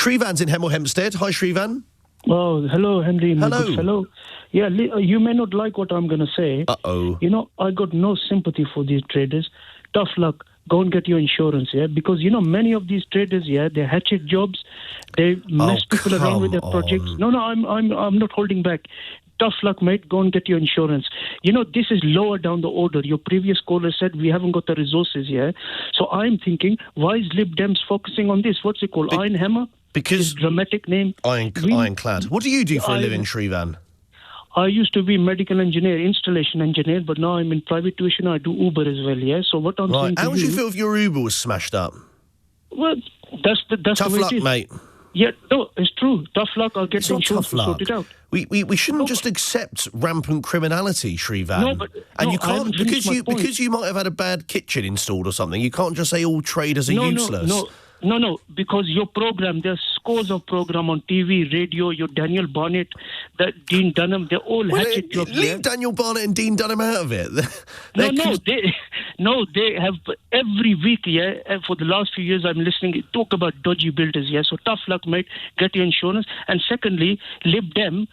Shreevan's in Hemel Hempstead. Hi, Shreevan. Oh, hello, Henry. My Hello. good fellow. Yeah, you may not like what I'm going to say. Uh-oh. You know, I got no sympathy for these traders. Tough luck. Go and get your insurance, yeah? Because, you know, many of these traders, yeah, they're hatchet jobs. They mess people around with their projects. No, I'm not holding back. Tough luck, mate. Go and get your insurance. You know, this is lower down the order. Your previous caller said we haven't got the resources here. So I'm thinking, why is Lib Dems focusing on this? What's it called? Iron Hammer? Because... His dramatic name. Ironclad. What do you do for a living, Shreevan? I used to be medical engineer, installation engineer, but now I'm in private tuition. I do Uber as well, yeah? So what I'm saying to How would you feel if your Uber was smashed up? Well, that's Tough the way luck, it is. mate. Yeah, no, it's true. Tough luck, I'll get It's the not insurance tough to luck. sort it out. We shouldn't just accept rampant criminality, Shreevan. No, but you I haven't finished my point. because you might have had a bad kitchen installed or something. You can't just say all traders are useless. No, because your program, there's scores of program on TV, radio, your Daniel Barnett, Dean Dunham, they're all hatchet jobs. Leave Daniel Barnett and Dean Dunham out of it. They have every week, yeah, for the last few years I'm listening, talk about dodgy builders, yeah, so tough luck, mate, get your insurance. And secondly, Lib Dem,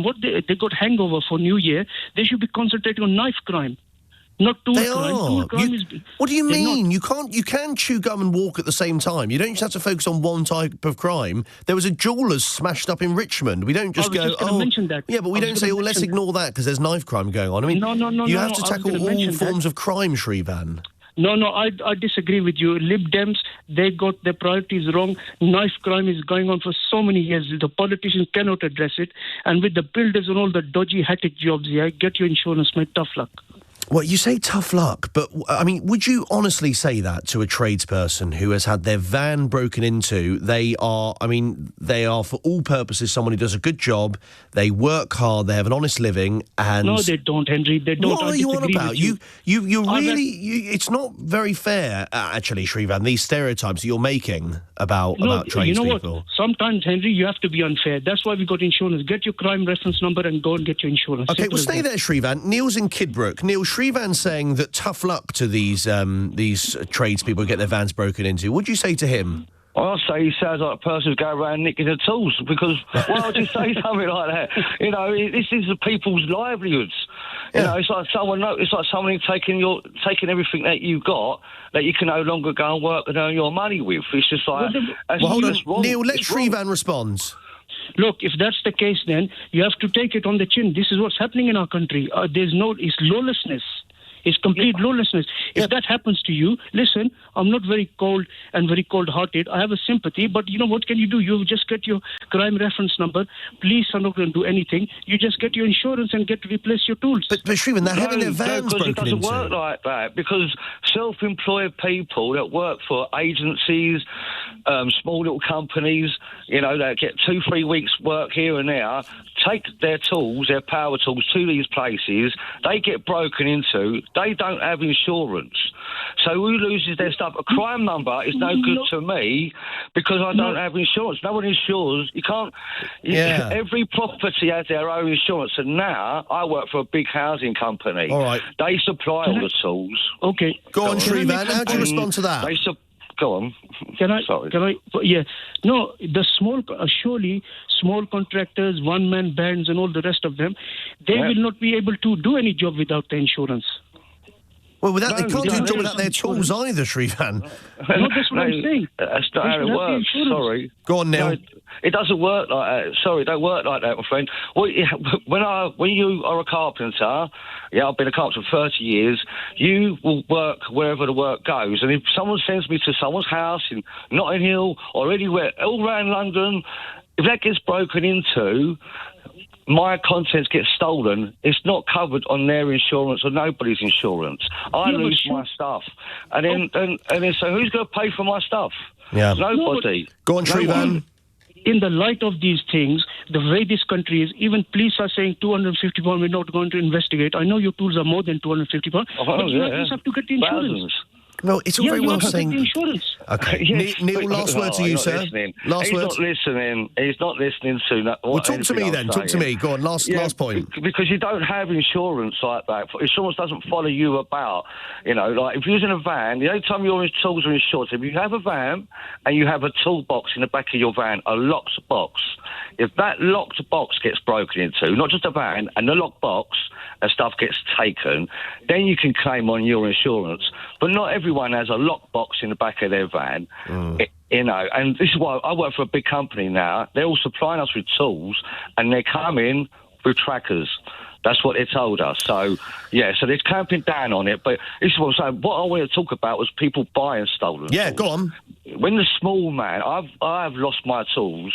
what they got hangover for New Year, they should be concentrating on knife crime. Not tool crime. Tool crime is... What do you mean? You can chew gum and walk at the same time. You don't just have to focus on one type of crime. There was a jeweler's smashed up in Richmond. We don't just mention that. Yeah, but we don't say, let's ignore that because there's knife crime going on. I mean, you have to tackle all forms of crime, Shreevan. No, I disagree with you. Lib Dems, they got their priorities wrong. Knife crime is going on for so many years. The politicians cannot address it. And with the builders and all the dodgy hatchet jobs, yeah, get your insurance, mate, tough luck. Well, you say tough luck, but, I mean, would you honestly say that to a tradesperson who has had their van broken into? They are, for all purposes, someone who does a good job, they work hard, they have an honest living, and... No, they don't, Henry, they don't. What are you on about? It's not very fair, actually, Shreevan, these stereotypes that you're making about tradespeople. You know what? Sometimes, Henry, you have to be unfair. That's why we got insurance. Get your crime reference number and go and get your insurance. Okay, well, stay there, Shreevan. Neil's in Kidbrooke. Neil, Shreevan's saying that tough luck to these tradespeople who get their vans broken into. What'd you say to him? I'll say he sounds like a person who's going around nicking the tools, because why would you say something like that? You know, this is the people's livelihoods. You know, it's like someone taking everything that you've got that you can no longer go and work and earn your money with. It's just like... hold on. Wrong. Neil, let Shreevan respond. Look, if that's the case, then you have to take it on the chin. This is what's happening in our country. It's lawlessness. It's complete lawlessness. If that happens to you, listen, I'm not very cold and very cold-hearted. I have a sympathy, but you know, what can you do? You just get your crime reference number. Police are not going to do anything. You just get your insurance and replace your tools. But Shreevan, they're having their vans broken into. It doesn't work like that, because self-employed people that work for agencies, small little companies, you know, that get 2-3 weeks work here and there, take their tools, their power tools, to these places. They get broken into. They don't have insurance. So who loses their stuff? A crime number is no good to me because I don't have insurance. No one insures. You can't... Every property has their own insurance. And now I work for a big housing company. All right. They supply all the tools. Okay. Go on, Shreevan. How do you respond to that? Go on. Sorry. Yeah. No, surely small contractors, one-man bands and all the rest of them, they will not be able to do any job without the insurance. Well, they can't do a job without their tools either, Shreevan. No, that's what I'm saying. That's not how it works. Sorry. Go on, Neil. No, it doesn't work like that. Sorry, it don't work like that, my friend. Well, when you are a carpenter, I've been a carpenter for 30 years, you will work wherever the work goes. And if someone sends me to someone's house in Notting Hill or anywhere, all around London, if that gets broken into... my contents get stolen, it's not covered on their insurance or nobody's insurance. I lose my stuff. And then so who's going to pay for my stuff? Yeah. Nobody. Go on, Shreevan. In the light of these things, the way this country is, even police are saying 250 pounds, we're not going to investigate. I know your tools are more than 250 pounds, but you at least have to get the insurance. Well, it's all very well The saying... insurance. Okay. Yes, Neil, last word to you, sir. Last word. He's not listening to that. Well, talk to me then. Talk to me. Go on, last point. Because you don't have insurance like that. Insurance doesn't follow you about. You know, like if you're using a van, the only time your tools are insured, if you have a van and you have a toolbox in the back of your van, a locked box, if that locked box gets broken into, not just a van, and the locked box and stuff gets taken, then you can claim on your insurance. But not everyone has a locked box in the back of their van. You know, and this is why I work for a big company now. They're all supplying us with tools, and they're coming with trackers. That's what they told us. So, yeah, so they're clamping down on it. But this is what I'm saying. What I wanted to talk about was people buying stolen tools. Go on. When the small man, I've lost my tools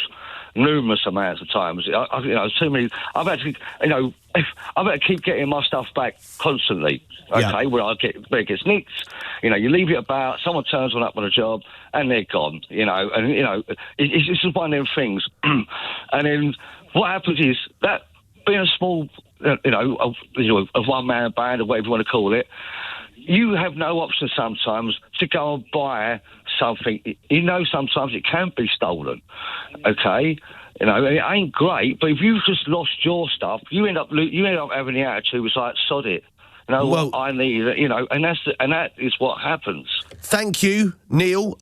numerous amounts of times. Too many. I've had to keep getting my stuff back constantly. Okay, where it gets nicked. You know, you leave it about, someone turns one up on a job, and they're gone. You know, and it's just one of them things. And then what happens is that being a small, a one-man band or whatever you want to call it, you have no option sometimes to go and buy something. You know, sometimes it can be stolen. Okay. You know, it ain't great, but if you've just lost your stuff, you end up having the attitude was like, sod it. I need it, and that is what happens. Thank you, Neil.